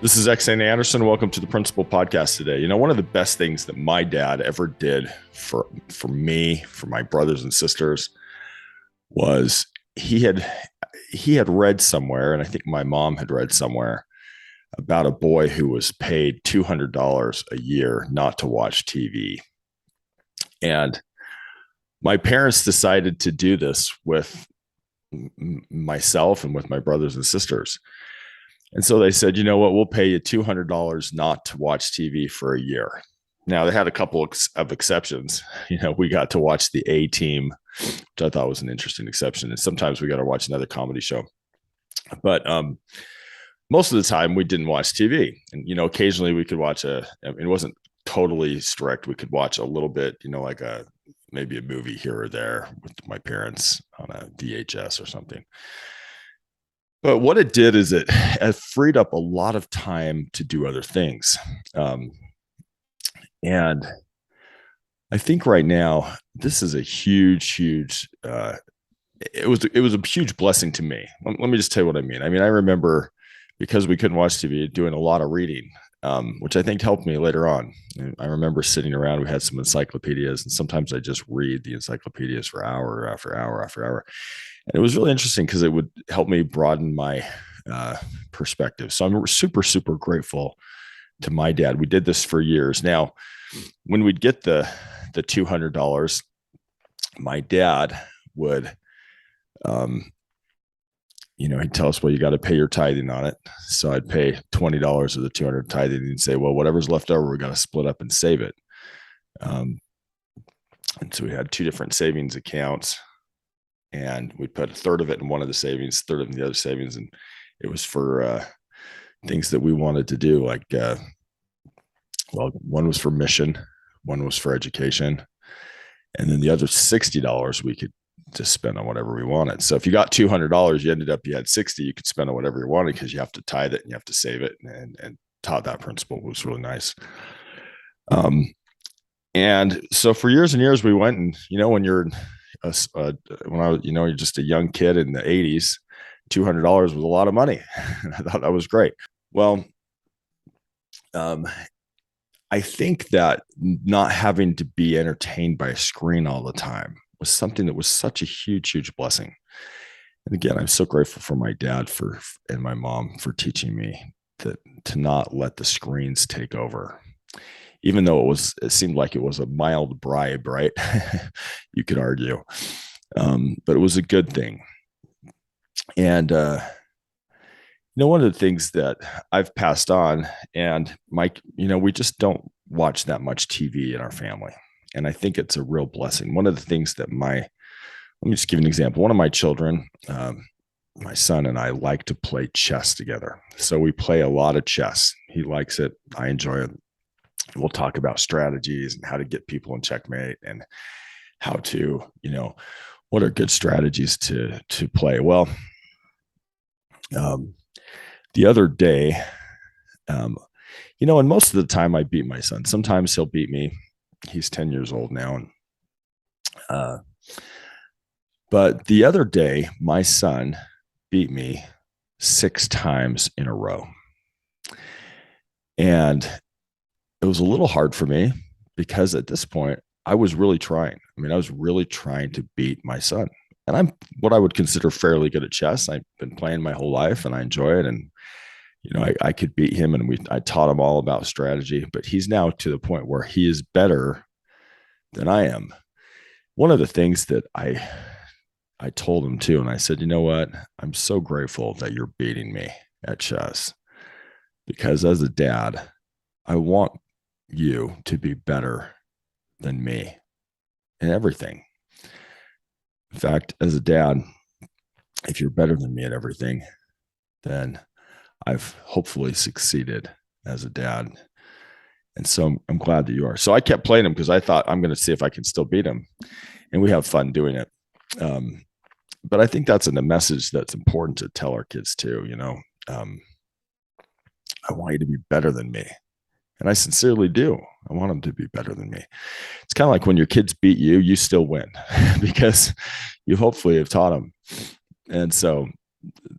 This is XN Anderson. Welcome to the Principal Podcast today. One of the best things that my dad ever did for me, for my brothers and sisters, was he had read somewhere, and I think my mom had read somewhere about a boy who was paid $200 a year not to watch TV. And my parents decided to do this with myself and with my brothers and sisters. And so they said, you know what, we'll pay you $200 not to watch TV for a year. Now, they had a couple of exceptions. We got to watch the A Team, which I thought was an interesting exception. And sometimes we got to watch another comedy show. But most of the time, we didn't watch TV. And, occasionally we could watch it wasn't totally strict. We could watch a little bit, like maybe a movie here or there with my parents on a VHS or something. But what it did is it freed up a lot of time to do other things. And I think right now, this is a huge, it was a huge blessing to me. Let me just tell you what I mean. I remember, because we couldn't watch TV, doing a lot of reading, which I think helped me later on. And I remember sitting around, we had some encyclopedias, and sometimes I just read the encyclopedias for hour after hour after hour. And it was really interesting because it would help me broaden my perspective. So I'm super, super grateful to my dad. We did this for years. Now, when we'd get the $200, my dad would, he'd tell us, well, you got to pay your tithing on it. So I'd pay $20 of the $200 tithing and say, well, whatever's left over, we got to split up and save it. And so we had two different savings accounts, and we put a third of it in one of the savings, third of it in the other savings. And it was for things that we wanted to do. Like, one was for mission, one was for education. And then the other $60 we could just spend on whatever we wanted. So if you got $200, you had 60, you could spend on whatever you wanted, because you have to tithe it and you have to save it, and taught that principle. Was really nice. And so for years and years we went, and, when you're you're just a young kid in the 80s, $200 was a lot of money. I thought that was great. Well, I think that not having to be entertained by a screen all the time was something that was such a huge, huge blessing. And again, I'm so grateful for my dad and my mom for teaching me to not let the screens take over. Even though it seemed like it was a mild bribe, right? You could argue. But it was a good thing. And, one of the things that I've passed on, and Mike, we just don't watch that much TV in our family. And I think it's a real blessing. One of the things that let me just give an example. One of my children, my son and I, like to play chess together. So we play a lot of chess. He likes it. I enjoy it. We'll talk about strategies and how to get people in checkmate, and how to, what are good strategies to play. Well, the other day, and most of the time I beat my son. Sometimes he'll beat me. He's 10 years old now. And, but the other day, my son beat me 6 times in a row. And it was a little hard for me, because at this point I was really trying. I was really trying to beat my son. And I'm what I would consider fairly good at chess. I've been playing my whole life and I enjoy it. And, I could beat him, and I taught him all about strategy, but he's now to the point where he is better than I am. One of the things that I told him too, and I said, you know what? I'm so grateful that you're beating me at chess, because as a dad, I want you to be better than me in everything. In fact, as a dad, if you're better than me at everything, then I've hopefully succeeded as a dad. And so I'm glad that you are. So I kept playing him, because I thought, I'm going to see if I can still beat him. And we have fun doing it. But I think that's a message that's important to tell our kids too. I want you to be better than me. And I sincerely do. I want them to be better than me. It's kind of like when your kids beat you, you still win because you hopefully have taught them. And so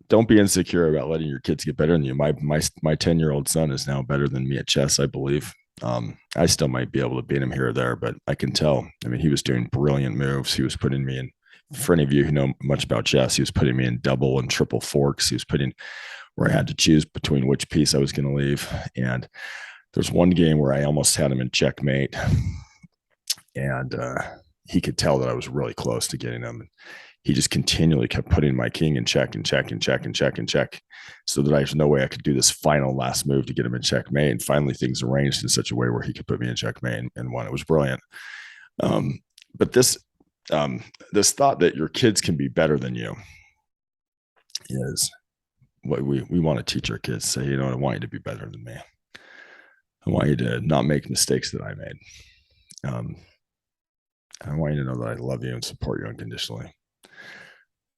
don't be insecure about letting your kids get better than you. My 10-year-old son is now better than me at chess, I believe. I still might be able to beat him here or there, but I can tell. I mean, he was doing brilliant moves. He was putting me in. For any of you who know much about chess, he was putting me in double and triple forks. He was putting where I had to choose between which piece I was going to leave. And there's one game where I almost had him in checkmate, and he could tell that I was really close to getting him. He just continually kept putting my king in check and check and check and check and check, so that there's no way I could do this final last move to get him in checkmate. And finally, things arranged in such a way where he could put me in checkmate and won. It was brilliant. But this thought that your kids can be better than you is what we want to teach our kids. Say, you know, I want you to be better than me. I want you to not make mistakes that I made. I want you to know that I love you and support you unconditionally.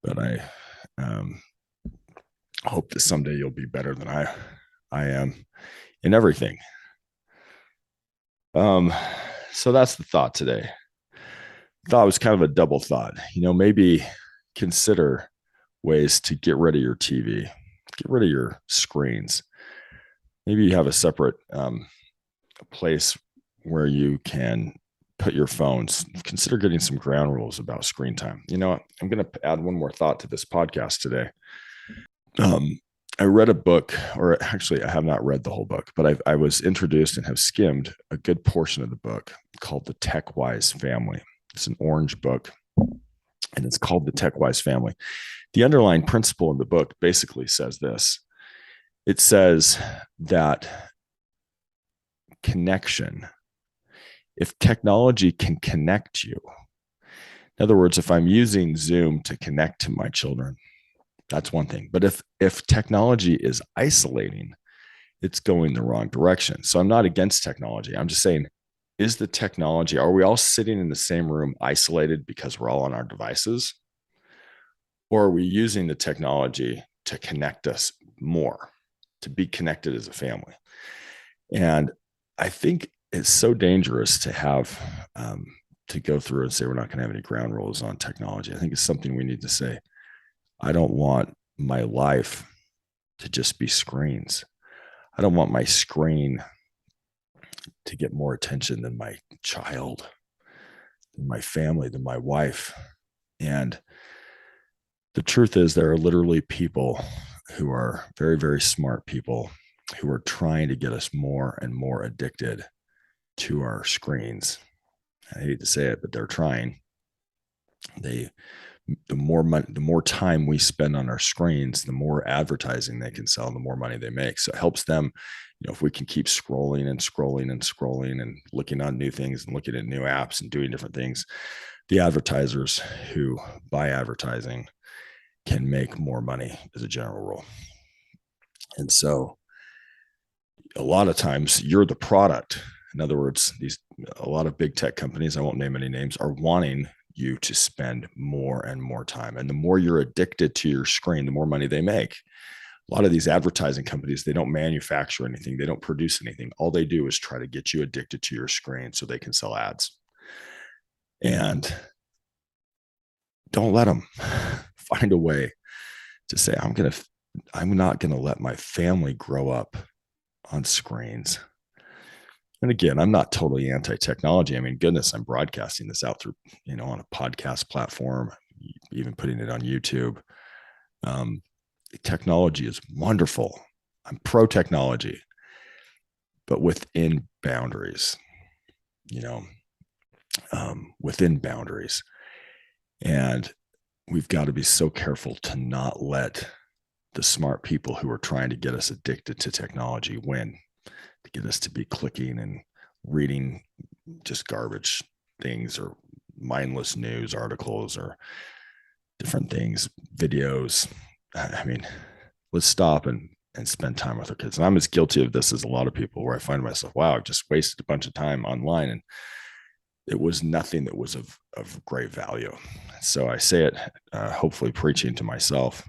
But I hope that someday you'll be better than I am in everything. So that's the thought today. Thought was kind of a double thought. You know, maybe consider ways to get rid of your TV, get rid of your screens. Maybe you have a separate place where you can put your phones. Consider getting some ground rules about screen time. You know, I'm going to add one more thought to this podcast today. I read a book, or actually I have not read the whole book, but I was introduced and have skimmed a good portion of the book called The TechWise Family. It's an orange book, and it's called The TechWise Family. The underlying principle in the book basically says this. It says that connection, if technology can connect you, in other words, if I'm using Zoom to connect to my children, that's one thing. But if technology is isolating, it's going the wrong direction. So I'm not against technology. I'm just saying, is the technology, are we all sitting in the same room isolated because we're all on our devices? Or are we using the technology to connect us more, to be connected as a family? And I think it's so dangerous to have to go through and say we're not going to have any ground rules on technology. I think it's something we need to say. I don't want my life to just be screens. I don't want my screen to get more attention than my child, than my family, than my wife. And the truth is, there are literally people who are very, very smart people who are trying to get us more and more addicted to our screens. I hate to say it, but they're trying. The more time we spend on our screens, the more advertising they can sell, the more money they make. So it helps them, you know, if we can keep scrolling and scrolling and scrolling and looking on new things and looking at new apps and doing different things, the advertisers who buy advertising can make more money as a general rule. And so a lot of times you're the product. In other words, a lot of big tech companies, I won't name any names, are wanting you to spend more and more time. And the more you're addicted to your screen, the more money they make. A lot of these advertising companies, they don't manufacture anything. They don't produce anything. All they do is try to get you addicted to your screen so they can sell ads. And don't let them. Find a way to say, I'm not going to let my family grow up on screens. And again, I'm not totally anti-technology. I mean, goodness, I'm broadcasting this out through, you know, on a podcast platform, even putting it on YouTube. Technology is wonderful. I'm pro technology, but within boundaries, you know, within boundaries. And we've got to be so careful to not let the smart people who are trying to get us addicted to technology win, to get us to be clicking and reading just garbage things or mindless news articles or different things, videos. I mean, let's stop and spend time with our kids. And I'm as guilty of this as a lot of people, where I find myself, wow, I've just wasted a bunch of time online and it was nothing that was of great value. So I say it, hopefully preaching to myself.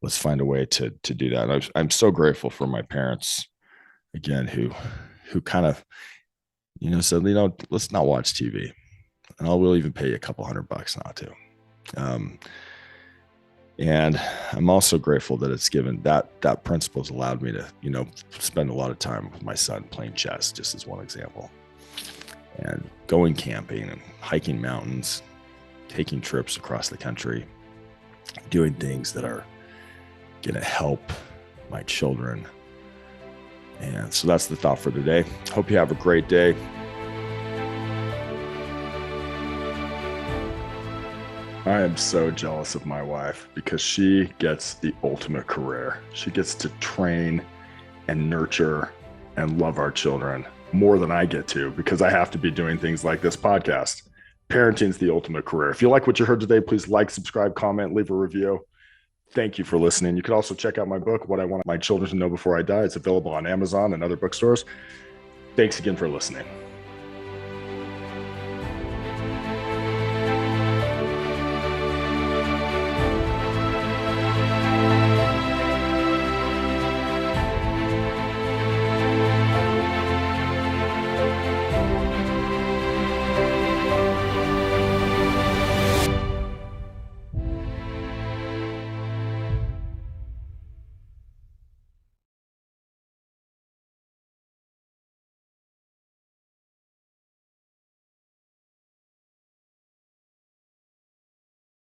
Let's find a way to do that. And I'm so grateful for my parents, again, who kind of, you know, said, you know, let's not watch TV, and we'll even pay you a couple $100 not to. And I'm also grateful that it's given that principle has allowed me to, spend a lot of time with my son playing chess, just as one example, and going camping and hiking mountains, taking trips across the country, doing things that are going to help my children. And so that's the thought for today. Hope you have a great day. I am so jealous of my wife because she gets the ultimate career. She gets to train and nurture and love our children more than I get to, because I have to be doing things like this podcast. Parenting's the ultimate career. If you like what you heard today, please like, subscribe, comment, leave a review. Thank you for listening. You can also check out my book, What I Want My Children to Know Before I Die. It's available on Amazon and other bookstores. Thanks again for listening.